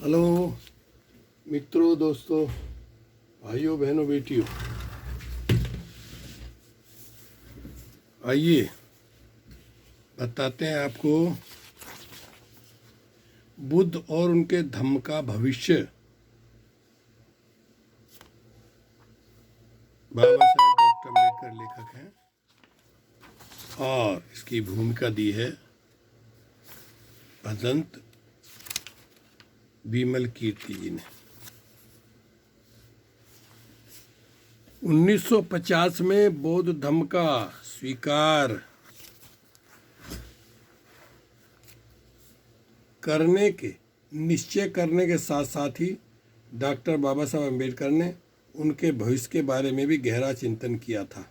Hello मित्रों, दोस्तों, भाइयों, बहनों, बेटियों, आइए बताते हैं आपको बुद्ध और उनके धम्म का भविष्य। बाबा साहेब डॉक्टर अम्बेडकर लेखक हैं और इसकी भूमिका दी है भदंत विमल कीर्ति जी ने। 1950 में बौद्ध धम्म का स्वीकार करने के निश्चय करने के साथ साथ ही डॉक्टर बाबा साहब अम्बेडकर ने उनके भविष्य के बारे में भी गहरा चिंतन किया था।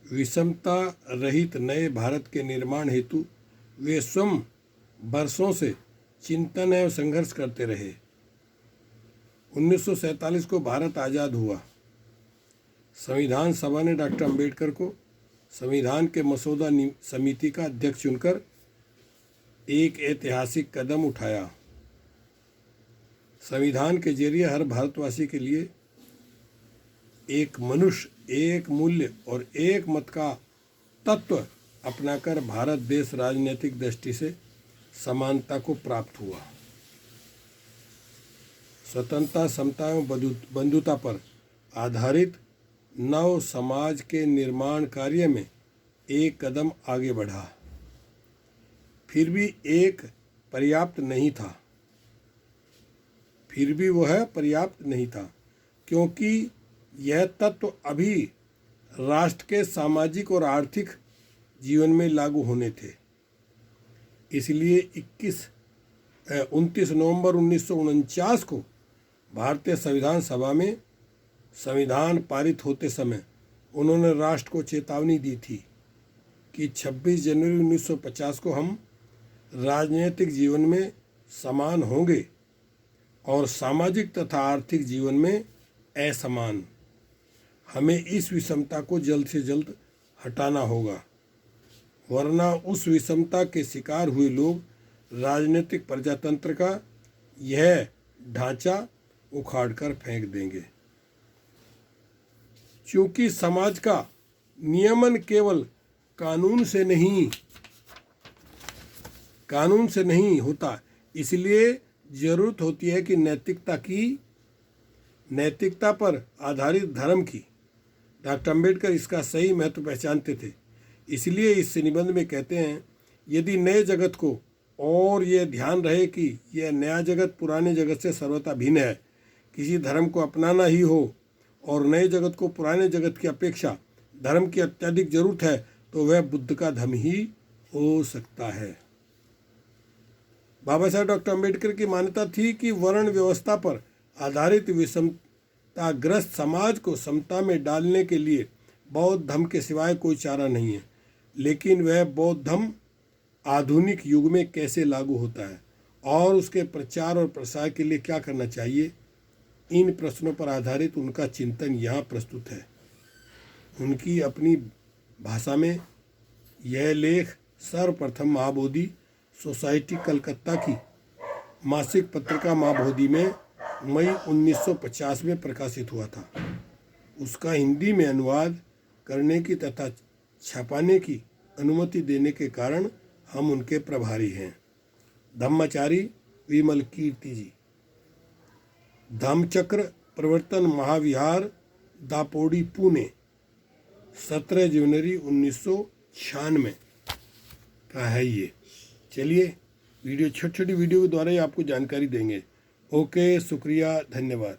विषमता रहित नए भारत के निर्माण हेतु वे स्वयं वर्षों से चिंतन एवं संघर्ष करते रहे। 1947 को भारत आज़ाद हुआ। संविधान सभा ने डॉक्टर अम्बेडकर को संविधान के मसौदा समिति का अध्यक्ष चुनकर एक ऐतिहासिक कदम उठाया। संविधान के जरिए हर भारतवासी के लिए एक मनुष्य, एक मूल्य और एक मत का तत्व अपनाकर भारत देश राजनीतिक दृष्टि से समानता को प्राप्त हुआ। स्वतंत्रता, समता एवं बंधुता पर आधारित नव समाज के निर्माण कार्य में एक कदम आगे बढ़ा। फिर भी वह पर्याप्त नहीं था क्योंकि यह तत्व अभी राष्ट्र के सामाजिक और आर्थिक जीवन में लागू होने थे। इसलिए 29 नवंबर 1949 को भारतीय संविधान सभा में संविधान पारित होते समय उन्होंने राष्ट्र को चेतावनी दी थी कि 26 जनवरी 1950 को हम राजनीतिक जीवन में समान होंगे और सामाजिक तथा आर्थिक जीवन में असमान। हमें इस विषमता को जल्द से जल्द हटाना होगा, वरना उस विषमता के शिकार हुए लोग राजनीतिक प्रजातंत्र का यह ढांचा उखाड़कर फेंक देंगे। क्योंकि समाज का नियमन केवल कानून से नहीं होता, इसलिए जरूरत होती है कि नैतिकता पर आधारित धर्म की। डॉक्टर अम्बेडकर इसका सही महत्व पहचानते थे। इसलिए इस निबंध में कहते हैं, यदि नए जगत को, और यह ध्यान रहे कि यह नया जगत पुराने जगत से सर्वथा भिन्न है, किसी धर्म को अपनाना ही हो और नए जगत को पुराने जगत की अपेक्षा धर्म की अत्यधिक जरूरत है, तो वह बुद्ध का धर्म ही हो सकता है। बाबा साहब डॉक्टर अम्बेडकर की मान्यता थी कि वर्ण व्यवस्था पर आधारित विषमताग्रस्त समाज को समता में डालने के लिए बौद्ध धर्म के सिवाय कोई चारा नहीं है। लेकिन वह बौद्ध धर्म आधुनिक युग में कैसे लागू होता है और उसके प्रचार और प्रसार के लिए क्या करना चाहिए, इन प्रश्नों पर आधारित उनका चिंतन यहाँ प्रस्तुत है। उनकी अपनी भाषा में यह लेख सर्वप्रथम महाबोधि सोसाइटी कलकत्ता की मासिक पत्रिका महाबोधि में मई 1950 में प्रकाशित हुआ था। उसका हिंदी में अनुवाद करने की तथा छपाने की अनुमति देने के कारण हम उनके प्रभारी हैं। धम्माचारी विमल कीर्ति जी, धम्मचक्र प्रवर्तन महाविहार, दापोडी, पुणे, 17 जनवरी 1996 का है ये। चलिए, छोटी वीडियो के द्वारा ही आपको जानकारी देंगे। ओके, शुक्रिया, धन्यवाद।